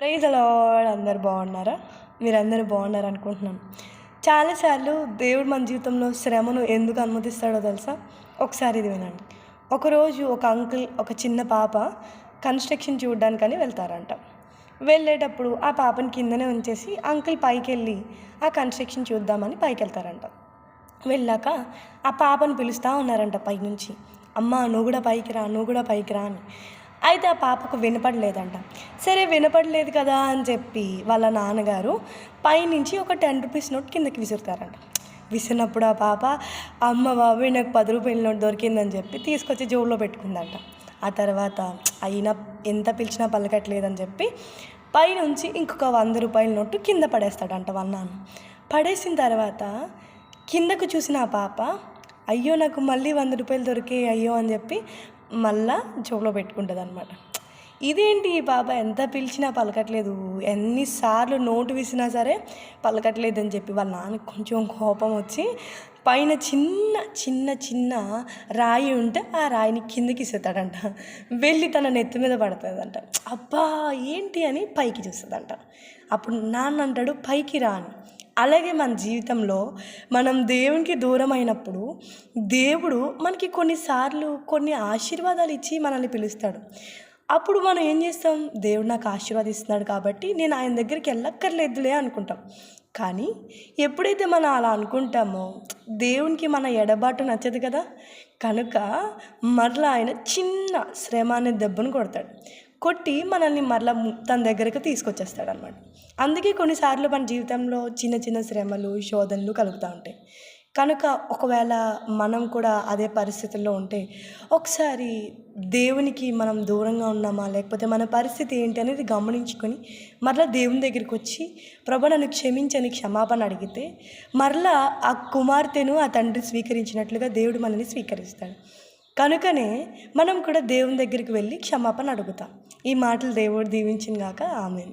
Praise the lord. అందరు బాగున్నారా? మీరందరూ బాగున్నారు అనుకుంటున్నాను. చాలాసార్లు దేవుడు మన జీవితంలో శ్రమను ఎందుకు అనుమతిస్తాడో తెలుసా? ఒకసారి ఇది వినండి. ఒకరోజు ఒక అంకుల్, ఒక చిన్న పాప కన్స్ట్రక్షన్ చూడడానికని వెళ్తారంట. వెళ్ళేటప్పుడు ఆ పాపని కిందనే ఉంచేసి అంకుల్ పైకి వెళ్ళి ఆ కన్స్ట్రక్షన్ చూద్దామని పైకి వెళ్తారంట. వెళ్ళాక ఆ పాపను పిలుస్తూ ఉన్నారంట పైనుంచి, అమ్మ నువ్వు కూడా పైకి రా, నువ్వు కూడా పైకి రా అని. అయితే ఆ పాపకు వినపడలేదంట. సరే వినపడలేదు కదా అని చెప్పి వాళ్ళ నాన్నగారు పైనుంచి ఒక 10 రూపీస్ నోట్ కిందకి విసురుతారంట. విసిరినప్పుడు ఆ పాప, అమ్మ బాబోయ్ నాకు 10 రూపాయల నోట్ దొరికిందని చెప్పి తీసుకొచ్చి జోబులో పెట్టుకుందంట. ఆ తర్వాత అయినా ఎంత పిలిచినా పలకట్లేదని చెప్పి పైనుంచి ఇంకొక 100 రూపాయల నోటు కింద పడేస్తాడంట వాళ్ళ నాన్న. పడేసిన తర్వాత కిందకు చూసిన ఆ పాప, అయ్యో నాకు మళ్ళీ 100 రూపాయలు దొరికాయి అయ్యో అని చెప్పి మళ్ళా జోబులో పెట్టుకుంటుంది అనమాట. ఇదేంటి ఈ పాప ఎంత పిలిచినా పలకట్లేదు, ఎన్నిసార్లు నోటు విసినా సరే పలకట్లేదు అని చెప్పి వాళ్ళ నాన్నకి కొంచెం కోపం వచ్చి పైన చిన్న చిన్న చిన్న రాయి ఉంటే ఆ రాయిని కిందకి ఇస్తాడంట. వెళ్ళి తన నెత్తి మీద పడుతుందంట. అబ్బా ఏంటి అని పైకి చూస్తుందంట. అప్పుడు నాన్న అంటాడు పైకి రా అని. అలాగే మన జీవితంలో మనం దేవునికి దూరం అయినప్పుడు దేవుడు మనకి కొన్నిసార్లు కొన్ని ఆశీర్వాదాలు ఇచ్చి మనల్ని పిలుస్తాడు. అప్పుడు మనం ఏం చేస్తాం? దేవుడు నాకు ఆశీర్వాదిస్తున్నాడు కాబట్టి నేను ఆయన దగ్గరికి వెళ్ళక్కర్లేదులే అనుకుంటాం. కానీ ఎప్పుడైతే మనం అలా అనుకుంటామో దేవునికి మన ఎడబాటు నచ్చదు కదా. కనుక మరలా ఆయన చిన్న శ్రమ అనే దెబ్బను కొడతాడు. కొట్టి మనల్ని మరలా తన దగ్గరకు తీసుకొచ్చేస్తాడు అనమాట. అందుకే కొన్నిసార్లు మన జీవితంలో చిన్న చిన్న శ్రమలు, శోధనలు కలుగుతూ ఉంటాయి. కనుక ఒకవేళ మనం కూడా అదే పరిస్థితుల్లో ఉంటే ఒకసారి దేవునికి మనం దూరంగా ఉన్నామా, లేకపోతే మన పరిస్థితి ఏంటి అనేది గమనించుకొని మరలా దేవుని దగ్గరికి వచ్చి ప్రభు నన్ను క్షమించని క్షమాపణ అడిగితే మరలా ఆ కుమార్తెను ఆ తండ్రి స్వీకరించినట్లుగా దేవుడు మనల్ని స్వీకరిస్తాడు. కనుకనే మనం కూడా దేవుని దగ్గరికి వెళ్ళి క్షమాపణ అడుగుతాం. ఈ మాటలు దేవుడు దీవించిన గాక. ఆమేన్.